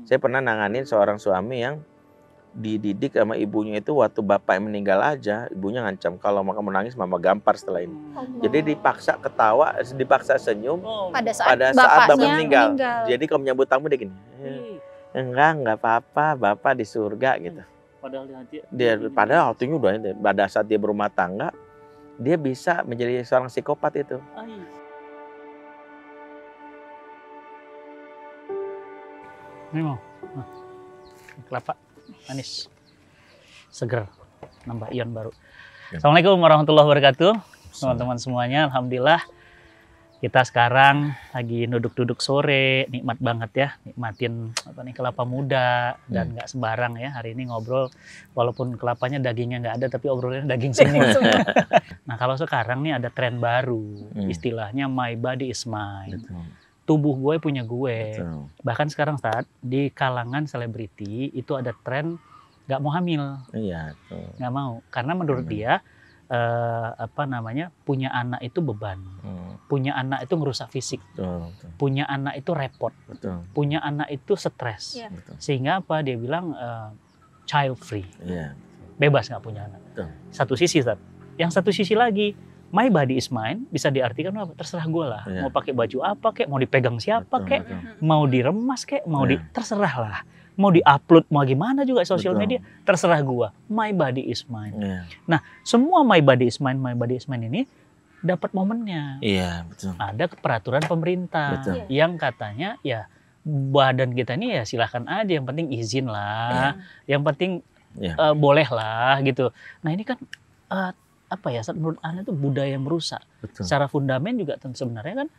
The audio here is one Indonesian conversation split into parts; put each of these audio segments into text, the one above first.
Saya pernah nanganin seorang suami yang dididik sama ibunya itu waktu bapak meninggal aja, ibunya ngancam kalau kamu nangis mama gampar setelah ini. Jadi dipaksa ketawa, dipaksa senyum pada saat bapak bapaknya meninggal. meninggal. Jadi kalau menyambut tamu dia gini, enggak apa-apa, bapak di surga gitu. Padahal hatinya udah ini. Pada saat dia berumah tangga, dia bisa menjadi seorang psikopat itu. Ini mau kelapa manis, seger, nambah ion baru. Assalamualaikum warahmatullahi wabarakatuh, teman-teman semuanya. Alhamdulillah kita sekarang lagi duduk-duduk sore, nikmat banget ya, nikmatin kelapa muda dan nggak sembarang ya. Hari ini ngobrol, walaupun kelapanya dagingnya nggak ada, tapi obrolannya daging semua. Nah kalau sekarang nih ada tren baru, istilahnya my body is mine. Betul. Tubuh gue punya gue. Betul. Bahkan sekarang saat di kalangan selebriti itu ada tren nggak mau hamil. Iya. Nggak mau, karena menurut dia punya anak itu beban, punya anak itu ngerusak fisik, Betul. punya anak itu repot, Betul. punya anak itu stres. Iya. Betul. Sehingga apa dia bilang child free, Iya. bebas nggak punya anak. Betul. Satu sisi, yang satu sisi lagi, my body is mine bisa diartikan apa? Terserah gue lah. Iya. Mau pakai baju apa kek, mau dipegang siapa Betul, kek, betul. mau diremas kek, mau Iya. terserah lah. Mau diupload, mau gimana juga sosial Betul. media, terserah gua. My body is mine. Iya. Semua my body is mine ini dapat momennya. Iya, betul. Ada peraturan pemerintah Betul. yang katanya ya badan kita ini ya silahkan aja, yang penting izin lah, yang penting Iya. boleh lah gitu. Nah ini kan menurut Anda itu budaya yang merusak. Betul. Secara fundament juga sebenarnya kan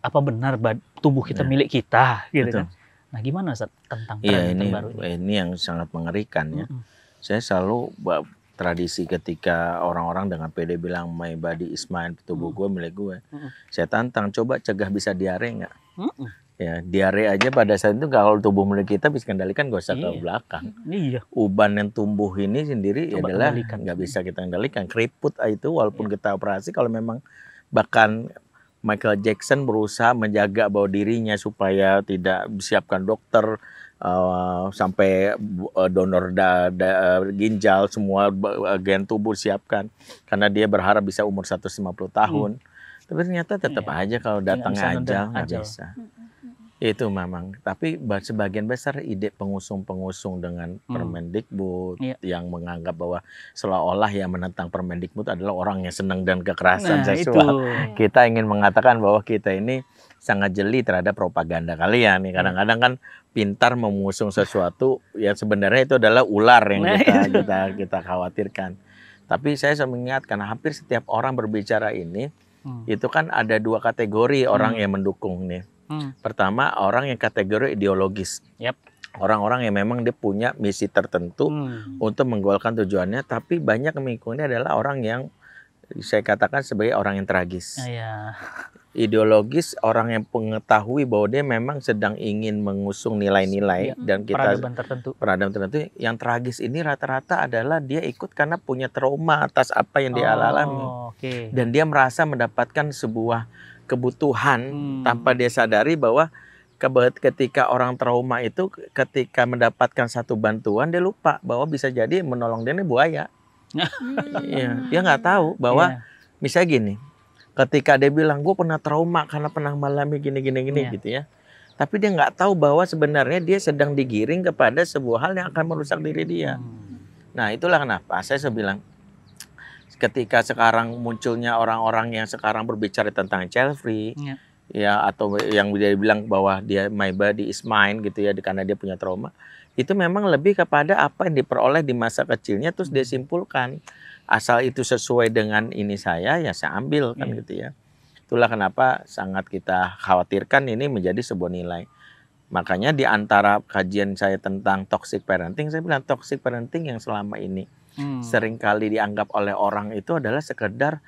apa benar tubuh kita Iya. milik kita gitu Betul. kan. Nah gimana Ustaz tentang Iya, tren ini terbaru ini? ini yang sangat mengerikan ya. Mm-mm. Saya selalu tradisi ketika orang-orang dengan pede bilang my body is mine, tubuh gue milik gue. Saya tantang, coba cegah bisa diare nggak? Mm-mm. Ya, diare aja pada saat itu kalau tubuh milik kita bisa kendalikan, gak usah ke Iya. belakang. Iya. Uban yang tumbuh ini sendiri Coba adalah kendalikan. nggak bisa kita kendalikan. Keriput itu walaupun kita operasi, kalau memang bahkan Michael Jackson berusaha menjaga bahwa dirinya supaya tidak disiapkan dokter, sampai donor ginjal, semua bagian tubuh siapkan karena dia berharap bisa umur 150 tahun. Tapi ternyata tetap aja kalau datangnya nggak bisa. Itu memang, tapi sebagian besar ide pengusung-pengusung dengan Permendikbud yang menganggap bahwa seolah-olah yang menentang Permendikbud adalah orang yang senang dan kekerasan seksual. Kita ingin mengatakan bahwa kita ini sangat jeli terhadap propaganda kalian nih. Kadang-kadang kan pintar mengusung sesuatu yang sebenarnya itu adalah ular yang kita khawatirkan. Tapi saya selalu mengingatkan, hampir setiap orang berbicara ini itu kan ada dua kategori orang yang mendukung nih. Pertama, orang yang kategori ideologis. Orang-orang yang memang dia punya misi tertentu untuk menggolkan tujuannya, tapi banyak yang mengikuti adalah orang yang saya katakan sebagai orang yang tragis. Ideologis, orang yang mengetahui bahwa dia memang sedang ingin mengusung nilai-nilai dan kita peradaban tertentu. Yang tragis ini rata-rata adalah dia ikut karena punya trauma atas apa yang dia alami. Dan dia merasa mendapatkan sebuah kebutuhan tanpa dia sadari bahwa ketika orang trauma itu ketika mendapatkan satu bantuan dia lupa bahwa bisa jadi menolong dia ini buaya. Dia nggak tahu bahwa misalnya gini, ketika dia bilang gue pernah trauma karena pernah mengalami gini gitu ya, tapi dia nggak tahu bahwa sebenarnya dia sedang digiring kepada sebuah hal yang akan merusak diri dia. Nah itulah kenapa saya bilang, ketika sekarang munculnya orang-orang yang sekarang berbicara tentang child free, ya atau yang dia bilang bahwa dia my body is mine gitu ya, karena dia punya trauma, itu memang lebih kepada apa yang diperoleh di masa kecilnya terus dia simpulkan, asal itu sesuai dengan ini saya ambil kan gitu ya. Itulah kenapa sangat kita khawatirkan ini menjadi sebuah nilai. Makanya di antara kajian saya tentang toxic parenting, saya bilang toxic parenting yang selama ini seringkali dianggap oleh orang itu adalah sekedar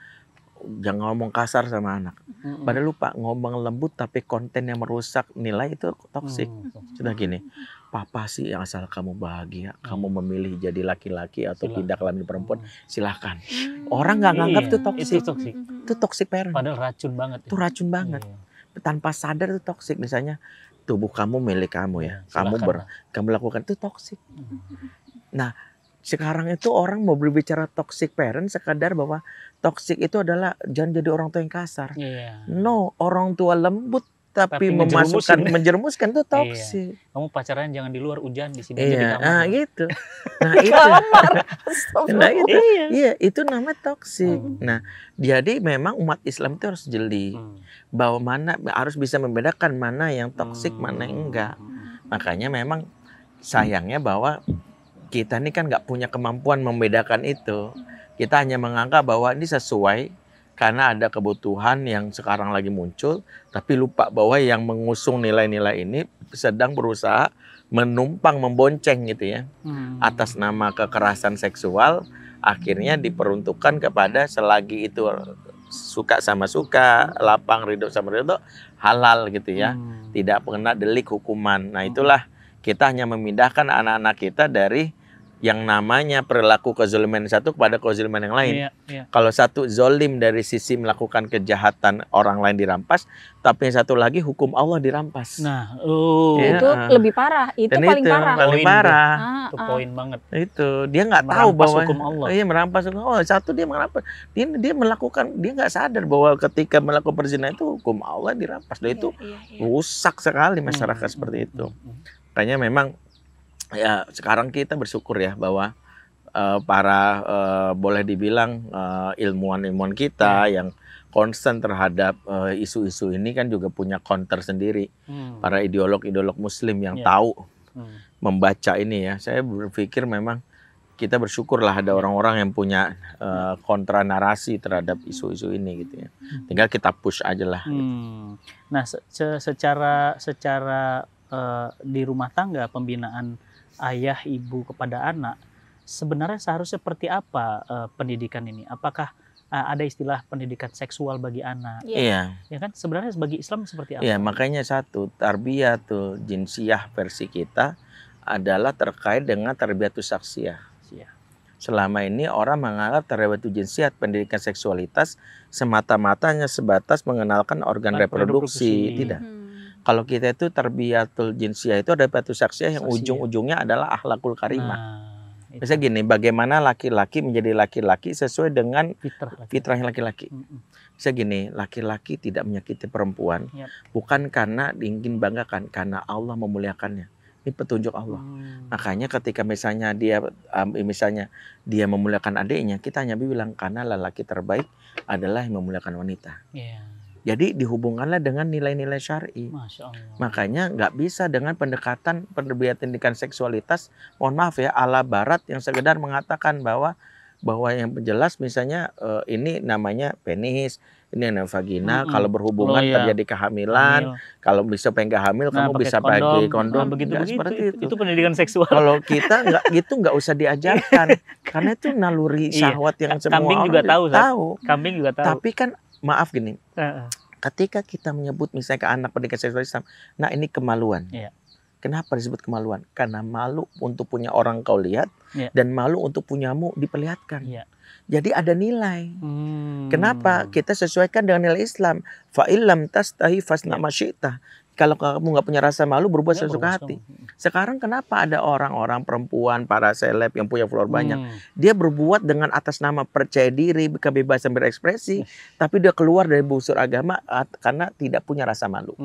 jangan ngomong kasar sama anak. Padahal lupa ngomong lembut tapi konten yang merusak nilai itu toksik. Sudah gini, papa sih yang asal kamu bahagia, kamu memilih jadi laki-laki atau pindah kelamin perempuan, silahkan. Orang nggak nganggap itu toksik. Itu toxic parent. Padahal racun banget. Itu racun banget. Tanpa sadar itu toksik. Misalnya tubuh kamu milik kamu ya. Silakan. Kamu lakukan itu toksik. Nah, sekarang itu orang mau berbicara toxic parent sekadar bahwa toxic itu adalah jangan jadi orang tua yang kasar. Iya. No, orang tua lembut tapi Tapi menjerumuskan itu Iya. toxic. Kamu pacaran jangan di luar, hujan di sini aja di Iya, kamar. gitu. Nah, itu. Nah, itu. Iya, itu namanya toxic. Nah, jadi memang umat Islam itu harus jeli bahwa mana harus bisa membedakan mana yang toxic, mana yang enggak. Makanya memang sayangnya bahwa kita ini kan nggak punya kemampuan membedakan itu. Kita hanya menganggap bahwa ini sesuai karena ada kebutuhan yang sekarang lagi muncul, tapi lupa bahwa yang mengusung nilai-nilai ini sedang berusaha menumpang, membonceng gitu ya. Atas nama kekerasan seksual, akhirnya diperuntukkan kepada selagi itu suka sama suka, lapang ridho sama ridho, halal gitu ya. Tidak kena delik hukuman. Nah itulah kita hanya memindahkan anak-anak kita dari yang namanya perilaku kezaliman satu kepada kezaliman yang lain. Kalau satu zolim dari sisi melakukan kejahatan orang lain dirampas, tapi yang satu lagi hukum Allah dirampas. Nah, itu lebih parah. Itu dan paling itu parah. Paling parah. Itu poin banget. Itu dia nggak tahu bahwa hukum Allah. Iya, merampas hukum Allah. Satu dia merampas. Dia melakukan, dia nggak sadar bahwa ketika melakukan perzinahan itu hukum Allah dirampas. Dan itu rusak sekali masyarakat seperti itu. Makanya memang ya sekarang kita bersyukur ya bahwa para boleh dibilang ilmuwan-ilmuwan kita yang concern terhadap isu-isu ini kan juga punya counter sendiri. Para ideolog-ideolog muslim yang tahu membaca ini ya. Saya berpikir memang kita bersyukurlah ada orang-orang yang punya kontra narasi terhadap isu-isu ini gitu ya. Tinggal kita push aja lah. Gitu. Nah, secara di rumah tangga pembinaan ayah ibu kepada anak sebenarnya seharusnya seperti apa pendidikan ini? Apakah ada istilah pendidikan seksual bagi anak? Iya. Ya kan sebenarnya bagi Islam seperti apa? Iya, makanya satu tarbiyatul jinsiyah versi kita adalah terkait dengan tarbiyatus saksiyah. Selama ini orang menganggap tarbiyatul jinsiyah pendidikan seksualitas semata-matanya sebatas mengenalkan organ reproduksi. Tidak. Kalau kita itu tarbiyatul jinsiyah itu ada tarbiyatus saksiyah yang ujung-ujungnya adalah akhlakul karimah. Misalnya gini, bagaimana laki-laki menjadi laki-laki sesuai dengan fitrahnya laki-laki. Misalnya gini, laki-laki tidak menyakiti perempuan bukan karena ingin banggakan, karena Allah memuliakannya. Ini petunjuk Allah. Makanya ketika misalnya dia memuliakan adiknya, kita hanya bilang karena lelaki terbaik adalah yang memuliakan wanita. Jadi dihubungkanlah dengan nilai-nilai syar'i. Makanya nggak bisa dengan pendekatan pendidikan seksualitas, mohon maaf ya, ala barat yang sekedar mengatakan bahwa yang jelas misalnya ini namanya penis, ini namanya vagina, kalau berhubungan terjadi kehamilan, kalau bisa pengen hamil kamu bisa pakai kondom. Begitu seperti itu pendidikan seksual. Kalau kita nggak usah diajarkan karena itu naluri syahwat yang semua kambing orang juga tahu. Kambing juga tahu. Tapi kan maaf gini, ketika kita menyebut misalnya ke anak pendidikan seksual Islam, nah ini kemaluan. Kenapa disebut kemaluan? Karena malu untuk punya orang kau lihat dan malu untuk punyamu diperlihatkan. Jadi ada nilai. Kenapa? Kita sesuaikan dengan nilai Islam. Fa'illam tastahi fasna masyita. Kalau kamu nggak punya rasa malu, berbuat sesuka hati. Sekarang kenapa ada orang-orang perempuan, para seleb yang punya follower banyak, dia berbuat dengan atas nama percaya diri, kebebasan berekspresi, tapi dia keluar dari busur agama karena tidak punya rasa malu.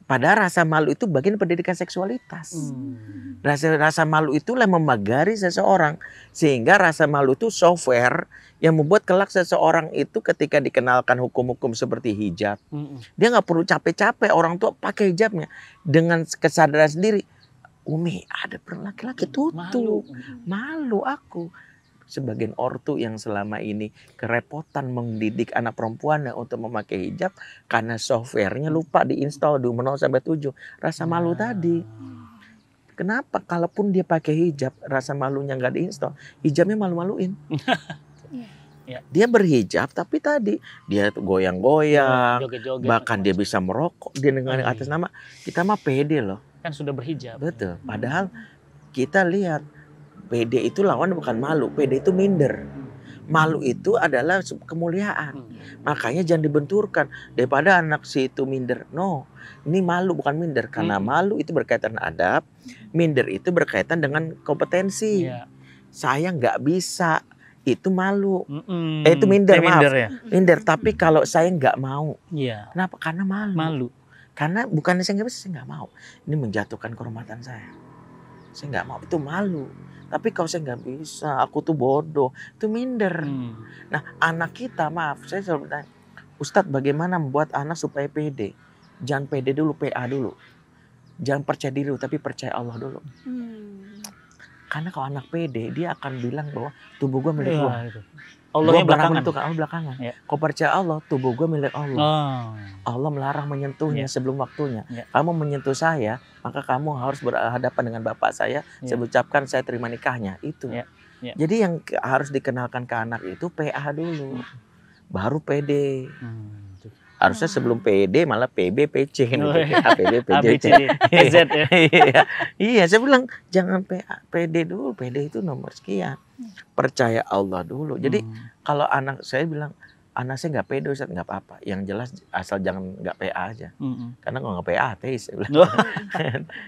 Padahal rasa malu itu bagian pendidikan seksualitas. Rasa malu itulah memagari seseorang. Sehingga rasa malu itu software yang membuat kelak seseorang itu ketika dikenalkan hukum-hukum seperti hijab. Dia nggak perlu capek-capek, orang tua pakai hijabnya. Dengan kesadaran sendiri, Umi ada laki-laki tutup. Malu aku. Sebagian ortu yang selama ini kerepotan mendidik anak perempuannya untuk memakai hijab karena softwarenya lupa diinstal di umur 0 sampai 7. Rasa malu tadi. Kenapa? Kalaupun dia pakai hijab, rasa malunya nggak diinstal, hijabnya malu-maluin. Dia berhijab tapi tadi dia goyang-goyang, bahkan dia bisa merokok dia dengan atas nama kita mah pede loh. Kan sudah berhijab. Betul. Padahal kita lihat PD itu lawan bukan malu, PD itu minder. Malu itu adalah kemuliaan. Makanya jangan dibenturkan. Daripada anak si itu minder. No, ini malu bukan minder. Karena malu itu berkaitan adab. Minder itu berkaitan dengan kompetensi. Saya nggak bisa. Itu malu. Itu minder, maaf. Minder, ya? Minder. Tapi kalau saya nggak mau. Iya. Kenapa? Karena malu. Malu. Karena bukan saya nggak bisa, saya nggak mau. Ini menjatuhkan kehormatan saya. Saya nggak mau. Itu malu. Tapi kalau saya nggak bisa, aku tuh bodoh, itu minder. Nah, anak kita, maaf, saya selalu bertanya, Ustadz bagaimana membuat anak supaya pede? Jangan pede dulu, PA dulu. Jangan percaya diri, tapi percaya Allah dulu. Karena kalau anak pede, dia akan bilang bahwa tubuh gue milik gue. Allahnya belakangan. Allah belakangan. Ya. Kau percaya Allah, tubuh gue milik Allah. Allah melarang menyentuhnya sebelum waktunya. Kamu menyentuh saya, maka kamu harus berhadapan dengan bapak saya. Saya ucapkan saya terima nikahnya. Itu. Jadi yang harus dikenalkan ke anak itu PA dulu. Baru PD. Harusnya sebelum PD malah PB, PC. PB, PJ, Iya, saya bilang jangan PD dulu. PD itu nomor sekian. Percaya Allah dulu. Jadi kalau anak saya bilang, anak saya nggak pede Ustaz, nggak apa-apa. Yang jelas asal jangan nggak PA aja. Karena kalau nggak PA ateis.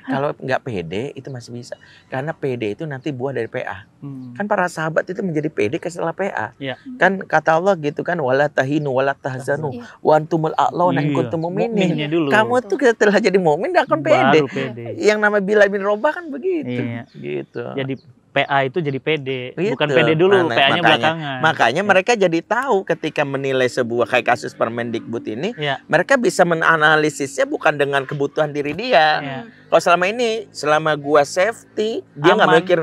Kalau nggak pede itu masih bisa. Karena pede itu nanti buah dari PA. Kan para sahabat itu menjadi pede setelah PA. Kan kata Allah gitu kan, wala tahinu wala tahzanu wa antumul a'launa in kuntum mu'minin. Kamu tuh setelah jadi mukmin nggak akan pede. Yang nama Bilal bin Rabah kan begitu. Gitu. Jadi PA itu jadi PD, bukan PD dulu, PA-nya belakangan. Makanya mereka jadi tahu ketika menilai sebuah kayak kasus Permendikbud ini, mereka bisa menganalisisnya bukan dengan kebutuhan diri dia. Kalau selama ini, selama gua safety, dia nggak mikir,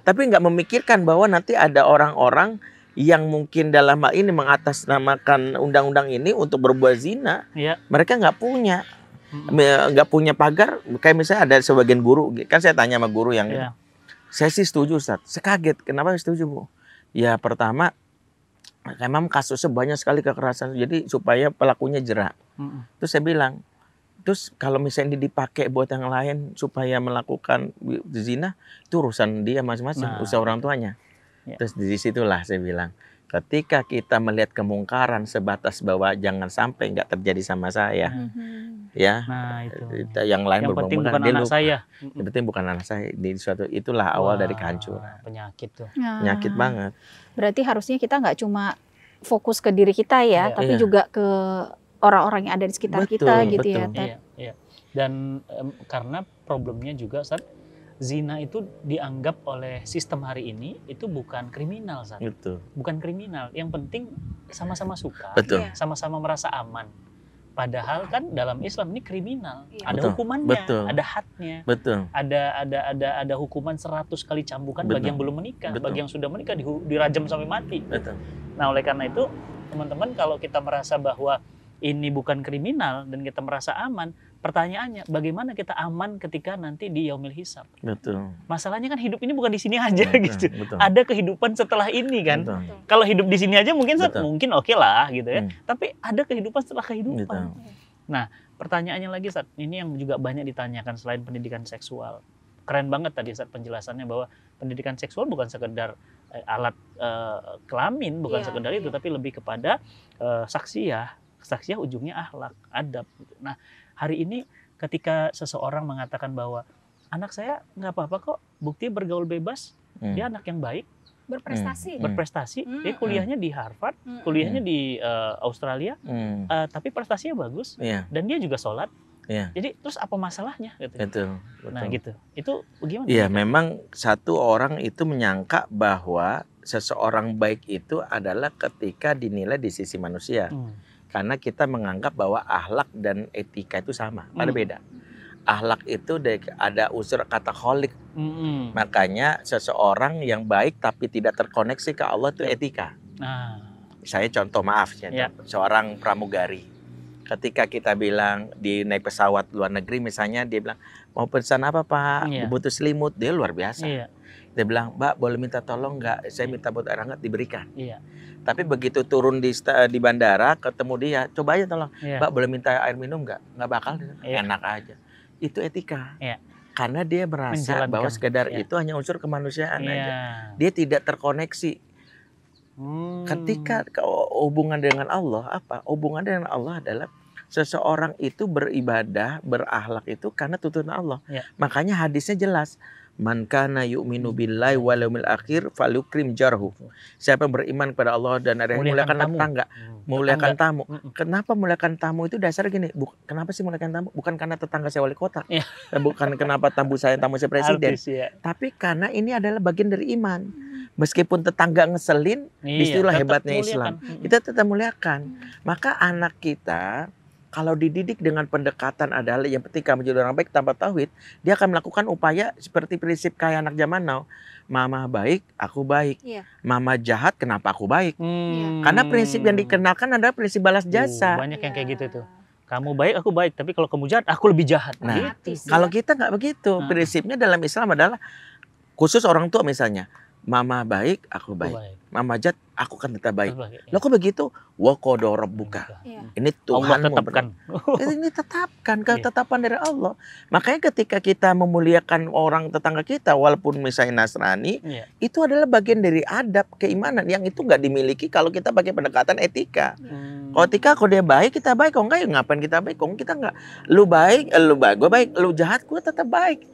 tapi nggak memikirkan bahwa nanti ada orang-orang yang mungkin dalam hal ini mengatasnamakan undang-undang ini untuk berbuat zina. Mereka nggak punya pagar. Kayak misalnya ada sebagian guru, kan saya tanya sama guru yang saya sih setuju Ustaz. Saya kaget. Kenapa setuju Bu? Ya pertama, memang kasusnya banyak sekali kekerasan. Jadi supaya pelakunya jerak. Terus saya bilang, terus kalau misalnya dipakai buat yang lain supaya melakukan zina, itu urusan dia masing-masing, usaha orang tuanya. Terus di situlah saya bilang, ketika kita melihat kemungkaran sebatas bahwa jangan sampai nggak terjadi sama saya. Ya, itu. Yang lain yang penting bukan anak saya. Yang penting bukan anak saya. Di suatu itulah awal dari kehancuran. Penyakit tuh. Penyakit banget. Berarti harusnya kita nggak cuma fokus ke diri kita ya, tapi juga ke orang-orang yang ada di sekitar kita gitu ya. Iya. Dan karena problemnya juga saat zina itu dianggap oleh sistem hari ini itu bukan kriminal saat. Bukan kriminal. Yang penting sama-sama suka, sama-sama merasa aman. Padahal kan dalam Islam ini kriminal, ada hukumannya, ada hadnya, ada hukuman 100 kali cambukan bagi yang belum menikah, bagi yang sudah menikah dirajam sampai mati. Nah oleh karena itu teman-teman kalau kita merasa bahwa ini bukan kriminal dan kita merasa aman, pertanyaannya bagaimana kita aman ketika nanti di yaumil hisab? Masalahnya kan hidup ini bukan di sini aja gitu. Ada kehidupan setelah ini kan. Kalau hidup di sini aja mungkin mungkin oke lah gitu ya. Tapi ada kehidupan setelah kehidupan. Nah, pertanyaannya lagi Ustaz, ini yang juga banyak ditanyakan selain pendidikan seksual. Keren banget tadi Ustaz penjelasannya bahwa pendidikan seksual bukan sekedar alat kelamin, bukan sekedar itu, tapi lebih kepada saksiyah. Saksiyah ujungnya akhlak, adab. Nah, hari ini ketika seseorang mengatakan bahwa anak saya nggak apa-apa kok, bukti bergaul bebas, dia anak yang baik, berprestasi, dia kuliahnya di Harvard, kuliahnya di Australia, tapi prestasinya bagus, dan dia juga sholat. Jadi terus apa masalahnya? Betul. Nah gitu, itu gimana? Iya, memang satu orang itu menyangka bahwa seseorang baik itu adalah ketika dinilai di sisi manusia. Karena kita menganggap bahwa akhlak dan etika itu sama, padahal beda. Akhlak itu ada unsur kata kholik. Makanya seseorang yang baik tapi tidak terkoneksi ke Allah itu etika. Saya contoh seorang pramugari. Ketika kita bilang di naik pesawat luar negeri misalnya, dia bilang mau pesan apa Pak? Butuh selimut, dia luar biasa. Dia bilang, Mbak boleh minta tolong nggak? Saya minta buat air hangat, diberikan. Tapi begitu turun di bandara, ketemu dia, coba aja tolong, Mbak boleh minta air minum nggak? Nggak bakal, enak aja. Itu etika. Karena dia merasa bahwa sekedar itu hanya unsur kemanusiaan aja. Dia tidak terkoneksi. Ketika hubungan dengan Allah apa? Hubungan dengan Allah adalah seseorang itu beribadah, berakhlak itu karena tuntunan Allah. Ya. Makanya hadisnya jelas. Man kana yu'minu billahi wal yaumil akhir falyukrim jarhu. Siapa yang beriman kepada Allah dan hari akhir, muliakan tetangga, muliakan tamu. Kenapa muliakan tamu itu dasar gini? Kenapa sih muliakan tamu? Bukan karena tetangga saya wali kota. Ya. Bukan kenapa tamu saya presiden. Artis, ya. Tapi karena ini adalah bagian dari iman. Meskipun tetangga ngeselin, disitulah hebatnya Islam. Kita tetap muliakan. Maka anak kita kalau dididik dengan pendekatan adalah yang ketika menjadi orang baik tanpa tauhid, dia akan melakukan upaya seperti prinsip kayak anak zaman now. Mama baik, aku baik. Iya. Mama jahat, kenapa aku baik? Karena prinsip yang dikenalkan adalah prinsip balas jasa. Banyak yang kayak gitu tuh. Kamu baik, aku baik. Tapi kalau kamu jahat, aku lebih jahat. Nah, gitu. kalau kita nggak begitu. Prinsipnya dalam Islam adalah khusus orang tua misalnya. Mama baik, aku baik. Mama jahat, aku kan tetap baik. Lo kok begitu? Wa qada rabbuka. Ini Tuhan Allah tetapkan. Ini tetapkan, ketetapan dari Allah. Makanya ketika kita memuliakan orang tetangga kita, walaupun misalnya Nasrani, itu adalah bagian dari adab keimanan yang itu nggak dimiliki kalau kita pakai pendekatan etika. Kalau etika, kalau dia baik, kita baik. Kalau enggak, ya ngapain kita baik? Kalau kita enggak, lu baik, gue baik, lu jahat, gue tetap baik.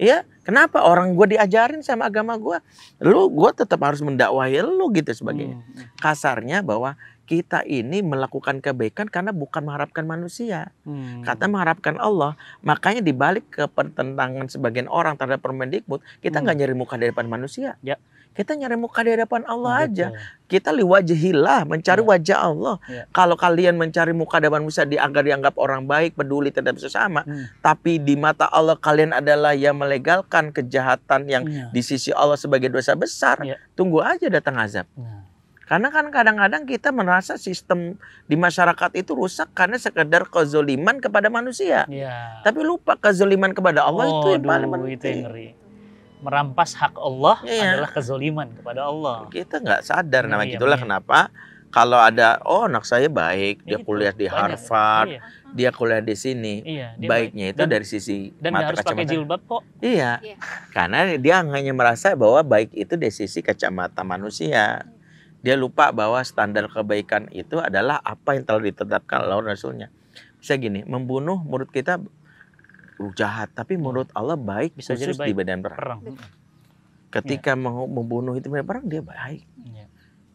Ya, kenapa orang gue diajarin sama agama gue, gue tetap harus mendakwahi lu gitu sebagainya. Kasarnya bahwa kita ini melakukan kebaikan karena bukan mengharapkan manusia, kata mengharapkan Allah. Makanya dibalik ke pertentangan sebagian orang terhadap Permendikbud, kita nggak nyari muka di depan manusia. Ya. Kita nyari muka di hadapan Allah aja. Kita liwajhillah, mencari wajah Allah. Kalau kalian mencari muka di hadapan manusia agar dianggap orang baik, peduli terhadap sesama, tapi di mata Allah kalian adalah yang melegalkan kejahatan yang di sisi Allah sebagai dosa besar, tunggu aja datang azab. Karena kan kadang-kadang kita merasa sistem di masyarakat itu rusak karena sekedar kezoliman kepada manusia. Tapi lupa kezoliman kepada Allah itu yang paling penting. Itu yang ngeri. Merampas hak Allah adalah kezoliman kepada Allah. Kita nggak sadar itulah kenapa kalau ada anak saya baik, dia kuliah di Harvard, dia kuliah di sini, baiknya itu dari sisi dan mata harus pakai jilbab kok. Iya, karena dia hanya merasa bahwa baik itu dari sisi kacamata manusia. Dia lupa bahwa standar kebaikan itu adalah apa yang telah ditetapkan oleh Rasulnya. Bisa gini, membunuh menurut kita jahat, tapi menurut Allah baik, bisa khusus jadi baik. di medan perang. Ketika mau membunuh itu medan perang, dia baik.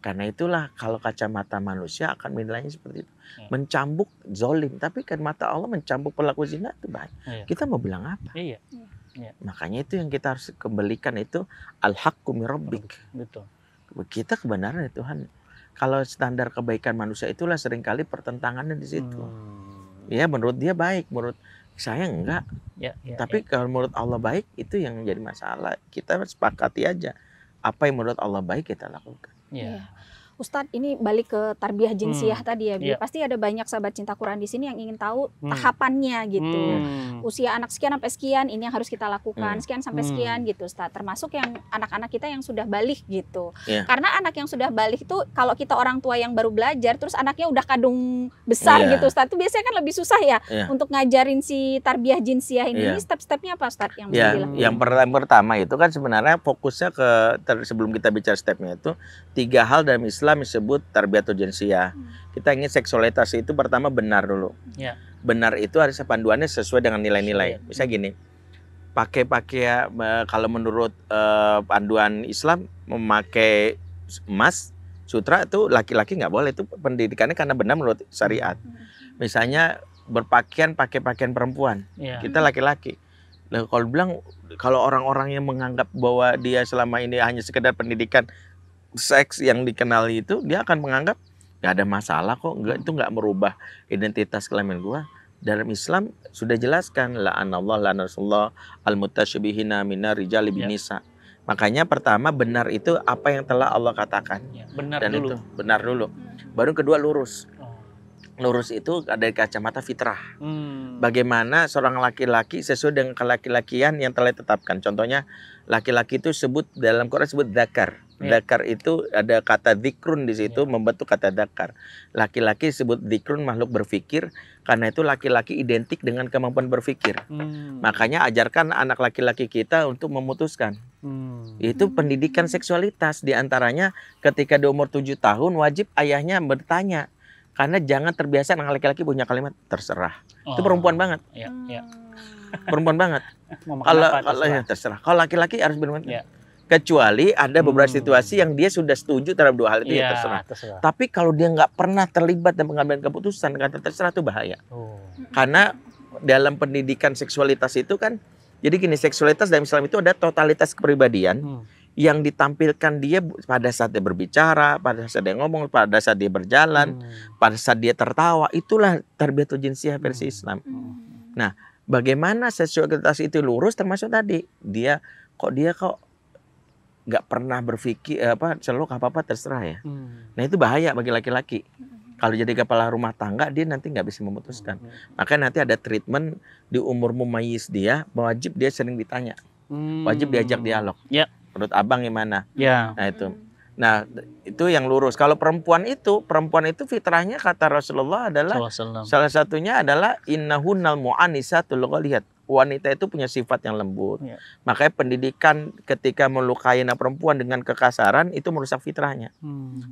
Karena itulah kalau kacamata manusia akan menilainya seperti itu. Mencambuk zolim, tapi kan mata Allah mencambuk pelaku zina itu baik. Kita mau bilang apa? Makanya itu yang kita harus kembalikan itu al-haqqu min rabbik. Betul. Kita kebenaran dari Tuhan. Kalau standar kebaikan manusia itulah seringkali pertentangannya di situ. Ya menurut dia baik, menurut saya enggak. Tapi kalau menurut Allah baik, itu yang jadi masalah. Kita sepakati aja apa yang menurut Allah baik kita lakukan. Ustadz, ini balik ke tarbiyah jinsiyah tadi ya, pasti ada banyak sahabat cinta Quran di sini yang ingin tahu tahapannya gitu. Usia anak sekian sampai sekian ini yang harus kita lakukan, sekian sampai sekian gitu, Ustadz. Termasuk yang anak-anak kita yang sudah balik gitu. Karena anak yang sudah balik itu kalau kita orang tua yang baru belajar, terus anaknya udah kadung besar gitu, Ustadz. Itu biasanya kan lebih susah ya untuk ngajarin si tarbiyah jinsiyah ini. Ini step-stepnya apa, Ustadz? Yang pertama itu kan sebenarnya fokusnya ke sebelum kita bicara stepnya itu 3 hal dalam Islam disebut tarbiyatun jinsiyah. Kita ingin seksualitas itu pertama benar dulu. Benar itu harus panduannya sesuai dengan nilai-nilai. Bisa gini, kalau menurut panduan Islam memakai emas, sutra itu laki-laki nggak boleh, itu pendidikannya karena benar menurut syariat. Misalnya berpakaian pakai pakaian perempuan, kita laki-laki. Nah, kalau bilang kalau orang-orang yang menganggap bahwa dia selama ini hanya sekedar pendidikan seks yang dikenal itu, dia akan menganggap nggak ada masalah kok, itu nggak merubah identitas kelamin gua. Dalam Islam sudah jelaskan la'anallahu la'anasullah al-mutasyabihina minar rijali binisa. Makanya pertama benar itu apa yang telah Allah katakan. Benar dan dulu. Itu benar dulu. Baru kedua lurus. Lurus itu ada kacamata fitrah. Bagaimana seorang laki-laki sesuai dengan kelaki-lakian yang telah ditetapkan. Contohnya laki-laki itu sebut dalam Quran sebut dzakar. Dzakar itu ada kata dzikrun di situ membentuk kata dzakar. Laki-laki disebut dzikrun, makhluk berpikir, karena itu laki-laki identik dengan kemampuan berpikir. Makanya ajarkan anak laki-laki kita untuk memutuskan. Itu pendidikan seksualitas. Di antaranya ketika di umur 7 tahun wajib ayahnya bertanya. Karena jangan terbiasa anak laki-laki punya kalimat terserah. Itu perempuan banget. Iya, iya. Perempuan banget. Mau makan Kalau apa, terserah. ya, terserah. Kalau laki-laki harus benar. Iya. Kecuali ada beberapa situasi yang dia sudah setuju terhadap dua hal itu, ya terserah. Tapi kalau dia nggak pernah terlibat dalam pengambilan keputusan, kata terserah itu bahaya. Karena dalam pendidikan seksualitas itu kan, jadi gini, seksualitas dalam Islam itu ada totalitas kepribadian yang ditampilkan dia pada saat dia berbicara, pada saat dia ngomong, pada saat dia berjalan, pada saat dia tertawa. Itulah tarbiyatun jinsiyah versi Islam. Nah, bagaimana seksualitas itu lurus, termasuk tadi dia kok nggak pernah berpikir celuk apa terserah ya. Nah itu bahaya bagi laki-laki. Kalau jadi kepala rumah tangga dia nanti nggak bisa memutuskan. Makanya nanti ada treatment di umur mumayyiz dia, wajib dia sering ditanya, wajib diajak dialog. Ya. Menurut abang gimana? Ya. Nah itu. Nah itu yang lurus. Kalau perempuan itu fitrahnya kata Rasulullah adalah salah satunya adalah innahunnal mu'anisatul ghaliyat. Wanita itu punya sifat yang lembut. Ya. Makanya pendidikan ketika melukai anak perempuan dengan kekasaran itu merusak fitrahnya.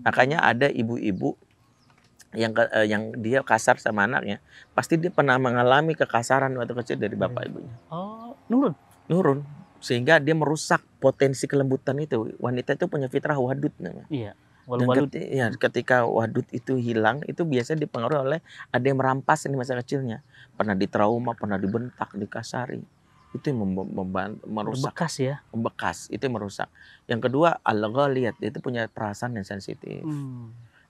Makanya ada ibu-ibu yang dia kasar sama anaknya, pasti dia pernah mengalami kekasaran waktu kecil dari bapak ibunya. Oh, nurun. Sehingga dia merusak potensi kelembutan itu. Wanita itu punya fitrah wadud namanya. Iya. Ketika wadud itu hilang, itu biasanya dipengaruhi oleh ada yang merampas di masa kecilnya. Pernah ditrauma, pernah dibentak, dikasari. Itu yang merusak. Membekas ya? Membekas, itu yang merusak. Yang kedua, al-ghaliyat, itu punya perasaan yang sensitif.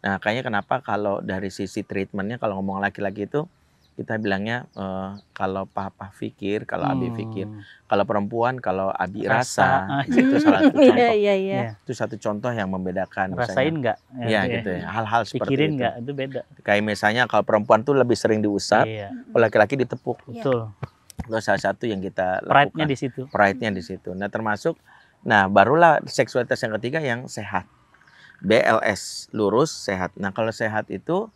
Nah, kayaknya kenapa kalau dari sisi treatmentnya, kalau ngomong laki-laki itu, kita bilangnya kalau papa pikir, kalau abi pikir. Kalau perempuan, kalau abi rasa. Itu salah satu contoh. Itu satu contoh yang membedakan. Rasain nggak? Ya, gitu ya. Hal-hal seperti pikirin itu. Nggak? Itu beda. Kayak misalnya kalau perempuan tuh lebih sering diusap, kalau laki-laki ditepuk. Betul. Itu salah satu yang kita lakukan. Pride-nya di situ. Pride-nya di situ. Nah, termasuk, barulah seksualitas yang ketiga yang sehat. BLS, lurus, sehat. Nah, kalau sehat itu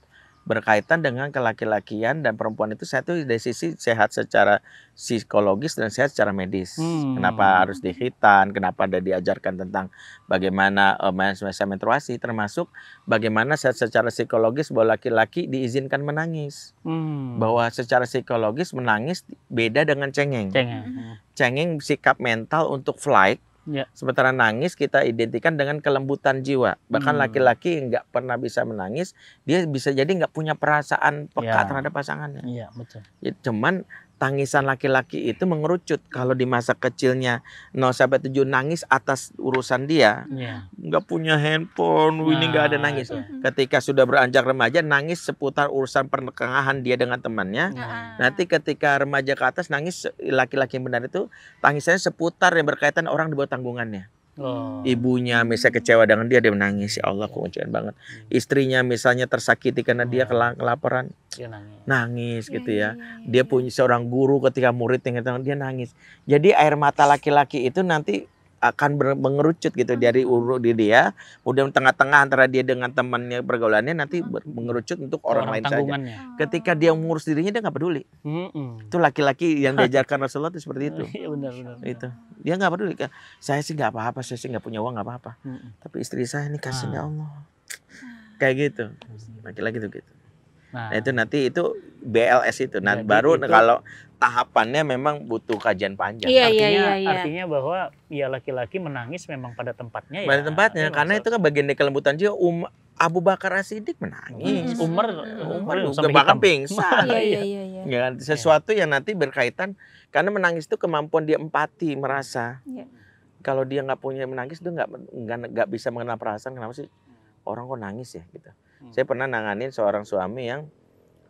berkaitan dengan kelaki-lakian dan perempuan itu sehat itu dari sisi sehat secara psikologis dan sehat secara medis. Kenapa harus dihitan, kenapa ada diajarkan tentang bagaimana masa menstruasi, termasuk bagaimana secara psikologis bahwa laki-laki diizinkan menangis. Bahwa secara psikologis menangis beda dengan cengeng. Cengeng sikap mental untuk flight. Ya. Sementara nangis kita identikan dengan kelembutan jiwa. Bahkan laki-laki nggak pernah bisa menangis, dia bisa jadi nggak punya perasaan peka terhadap pasangannya. Iya, betul. Ya, cuman tangisan laki-laki itu mengerucut. Kalau di masa kecilnya 0-7 nangis atas urusan dia, nggak punya handphone, ini nggak ada nangis. Ketika sudah beranjak remaja, nangis seputar urusan pernikahan dia dengan temannya. Nanti ketika remaja ke atas, nangis laki-laki yang benar itu tangisannya seputar yang berkaitan orang di bawah tanggungannya. Ibunya misalnya kecewa dengan dia menangis, ya Allah kecewa banget. Istrinya misalnya tersakiti karena dia kelaparan, nangis gitu ya. Dia punya seorang guru ketika murid yang dia nangis. Jadi air mata laki-laki itu nanti akan mengerucut gitu dari urut di dia, kemudian tengah-tengah antara dia dengan temannya pergaulannya nanti mengerucut untuk orang lain saja. Ketika dia mengurus dirinya dia nggak peduli. Itu laki-laki yang diajarkan Rasulullah itu seperti itu. Benar. Itu dia nggak peduli. Saya sih nggak apa-apa, saya sih nggak punya uang nggak apa-apa. Tapi istri saya ini kasih ya Allah. Kayak gitu. Laki-laki itu gitu. Nah itu nanti itu BLS itu. Nah baru itu, kalau tahapannya memang butuh kajian panjang. Artinya bahwa ya laki-laki menangis memang pada tempatnya ya. Pada tempatnya karena itu kan bagian dari kelembutan jiwa. Abu Bakar As-Siddiq menangis. Umar bahkan pingsan. Iya. Sesuatu yang nanti berkaitan karena menangis itu kemampuan dia empati merasa. Kalau dia nggak punya menangis dia nggak bisa mengenal perasaan. Kenapa sih orang kok nangis ya gitu. Saya pernah nanganin seorang suami yang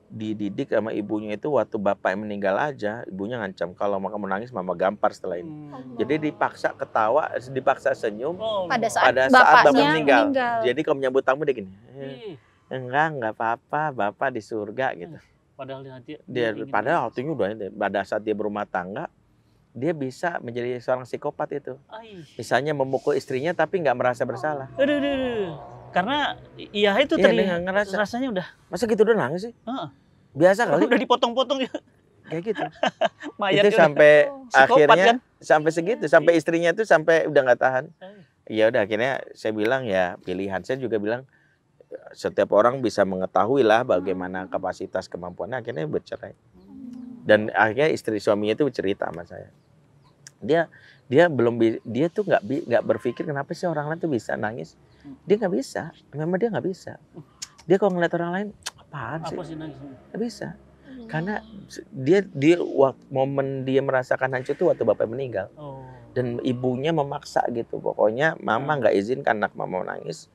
dididik sama ibunya itu waktu bapak yang meninggal aja, ibunya ngancam kalau kamu nangis mama gampar setelah ini. Jadi dipaksa ketawa, dipaksa senyum pada saat bapak meninggal. Jadi kalau menyambut tamu dia gini, enggak apa-apa, bapak di surga gitu. Padahal hatinya udah pada saat dia berumah tangga, dia bisa menjadi seorang psikopat itu. Misalnya memukul istrinya tapi nggak merasa bersalah. Karena itu terlihat rasanya udah. Masa gitu udah nangis sih? Biasa kali. Udah dipotong-potong ya. kayak gitu. Mayat Itu sampai psikopat akhirnya kan? sampai segitu, sampai istrinya tuh sampai udah nggak tahan. Ya udah akhirnya saya bilang ya pilihan. Saya juga bilang setiap orang bisa mengetahui lah bagaimana kapasitas kemampuannya, akhirnya bercerai. Dan akhirnya istri suaminya itu cerita sama saya. Dia tuh nggak berpikir kenapa sih orang lain tuh bisa nangis. Dia nggak bisa, memang dia nggak bisa. Dia kalau ngeliat orang lain apaan sih? Nggak bisa. Karena momen dia merasakan hancur itu waktu bapak meninggal. Dan ibunya memaksa gitu, pokoknya mama nggak izinkan anak mama nangis.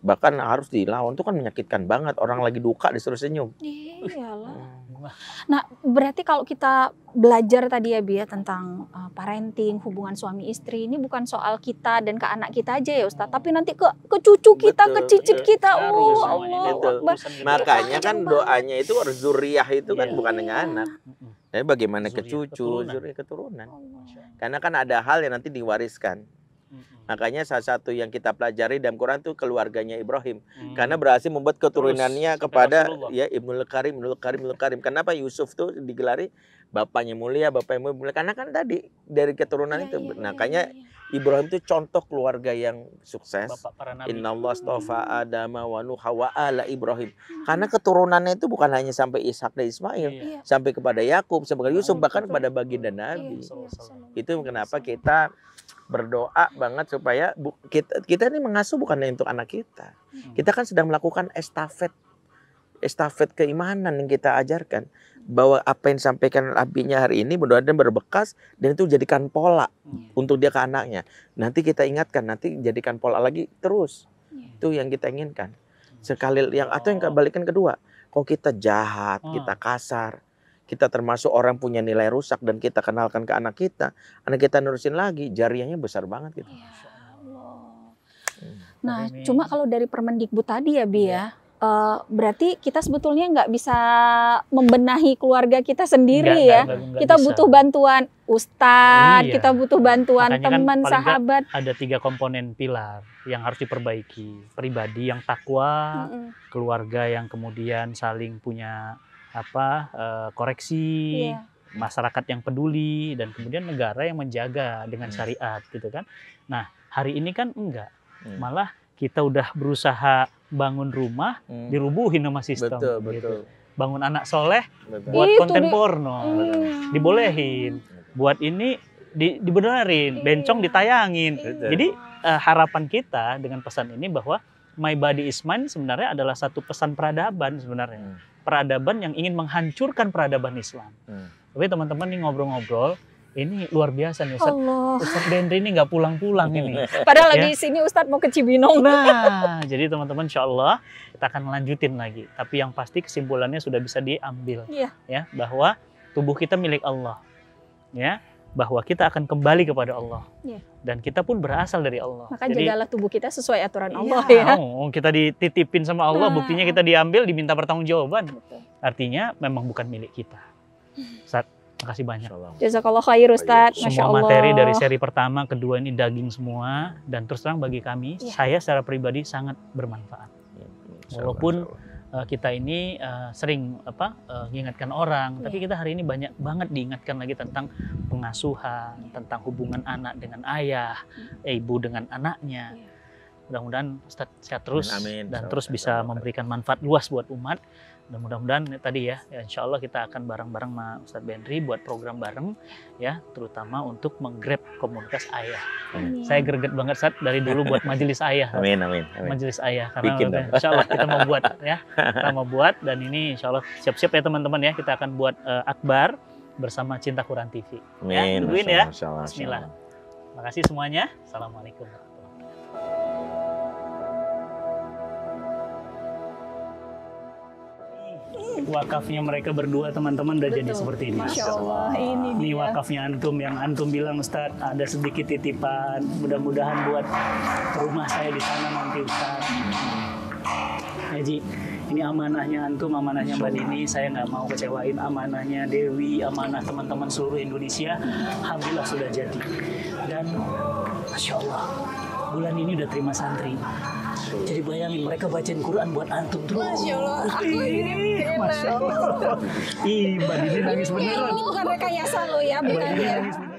Bahkan harus dilawan, itu kan menyakitkan banget. Orang lagi duka disuruh senyum. Iyalah. Nah, berarti kalau kita belajar tadi ya Bi ya tentang parenting, hubungan suami istri, ini bukan soal kita dan ke anak kita aja ya Ustadz, tapi nanti ke cucu kita, ke cicit kita. Allah Akbar. Makanya kan doanya itu zuriyah itu kan bukan hanya anak. Tapi bagaimana ke cucu, zuriyah keturunan. Karena kan ada hal yang nanti diwariskan. Makanya salah satu yang kita pelajari dalam Quran itu keluarganya Ibrahim. Karena berhasil membuat keturunannya kepada ya Ibnul Karim. Kenapa Yusuf tuh digelari bapaknya mulia, bapaknya mulia? Karena kan tadi dari keturunan itu. Makanya Ibrahim itu contoh keluarga yang sukses. Innallaha astafa Adama wa Nuha wa ala Ibrahim. Karena keturunannya itu bukan hanya sampai Ishak dan Ismail, sampai kepada Yakub, sampai kepada Yusuf, bahkan kepada baginda Nabi. Itu kenapa kita berdoa banget supaya kita ini mengasuh bukan hanya untuk anak kita. Kita kan sedang melakukan estafet keimanan yang kita ajarkan. Bahwa apa yang disampaikan abinya hari ini mudah-mudahan berbekas dan itu jadikan pola untuk dia ke anaknya. Nanti kita ingatkan, nanti jadikan pola lagi terus. Itu yang kita inginkan. Sekali atau yang kebalikan kedua, kalau kita jahat, kita kasar, kita termasuk orang punya nilai rusak dan kita kenalkan ke anak kita nerusin lagi, jariahnya besar banget gitu. Nah, cuma kalau dari Permendikbud tadi ya Bi ya, berarti kita sebetulnya nggak bisa membenahi keluarga kita sendiri ya. Kita butuh bantuan ustadz, kita butuh bantuan teman, sahabat. Ada 3 komponen pilar yang harus diperbaiki. Pribadi yang takwa, keluarga yang kemudian saling punya koreksi, masyarakat yang peduli, dan kemudian negara yang menjaga dengan syariat gitu kan. Nah, hari ini kan enggak. Malah kita udah berusaha bangun rumah, dirubuhin sama sistem. Betul. Bangun anak soleh, buat konten porno, dibolehin. Buat ini dibenerin, bencong ditayangin. Jadi harapan kita dengan pesan ini bahwa My Body Is Mine sebenarnya adalah satu pesan peradaban sebenarnya. Peradaban yang ingin menghancurkan peradaban Islam. Tapi teman-teman nih ngobrol-ngobrol, ini luar biasa nih Ustadz Bendri ini nggak pulang-pulang ini. Padahal lagi sini Ustadz mau ke Cibinong. Nah, jadi teman-teman insya Allah kita akan lanjutin lagi. Tapi yang pasti kesimpulannya sudah bisa diambil, ya, bahwa tubuh kita milik Allah, ya, bahwa kita akan kembali kepada Allah, dan kita pun berasal dari Allah. Maka jagalah tubuh kita sesuai aturan Allah ya. Kita dititipin sama Allah, buktinya kita diambil, diminta pertanggungjawaban. Artinya memang bukan milik kita. Ustaz, makasih banyak. Jazakallah khair Ustaz. Semua materi dari seri pertama, kedua ini daging semua, dan terus terang bagi kami, saya secara pribadi sangat bermanfaat. Walaupun kita ini sering mengingatkan orang, tapi kita hari ini banyak banget diingatkan lagi tentang pengasuhan, tentang hubungan anak dengan ayah, ibu dengan anaknya. Mudah-mudahan Ustadz sehat terus, dan terus bisa memberikan manfaat luas buat umat. Dan mudah-mudahan tadi ya insya Allah kita akan bareng-bareng sama Ustadz Bendri buat program bareng ya, terutama untuk menggrab komunitas ayah. Saya greget banget Ustadz dari dulu buat majelis ayah. Amin. Majelis ayah, karena insya Allah kita mau buat ya, kita mau buat, dan ini insya Allah siap-siap ya teman-teman ya, kita akan buat akbar bersama Cinta Quran TV. Amin. Tungguin ya. Bismillah. Terima kasih semuanya. Assalamualaikum. Wakafnya mereka berdua teman-teman udah jadi seperti ini. Masya Allah, ini wakafnya antum, yang antum bilang Ustadz ada sedikit titipan, mudah-mudahan buat rumah saya di sana nanti Ustadz. Haji, ini amanahnya antum, amanahnya Mbak Dini, saya nggak mau kecewain, amanahnya Dewi, amanah teman-teman seluruh Indonesia. Alhamdulillah sudah jadi, dan Masya Allah bulan ini udah terima santri. Jadi bayangin mereka bacain Quran buat antum terus. Masya Allah, aku ini Masya Allah. Ih, Mbak Dini nangis beneran. Ini bukan rekayasa lo ya, bukan ya.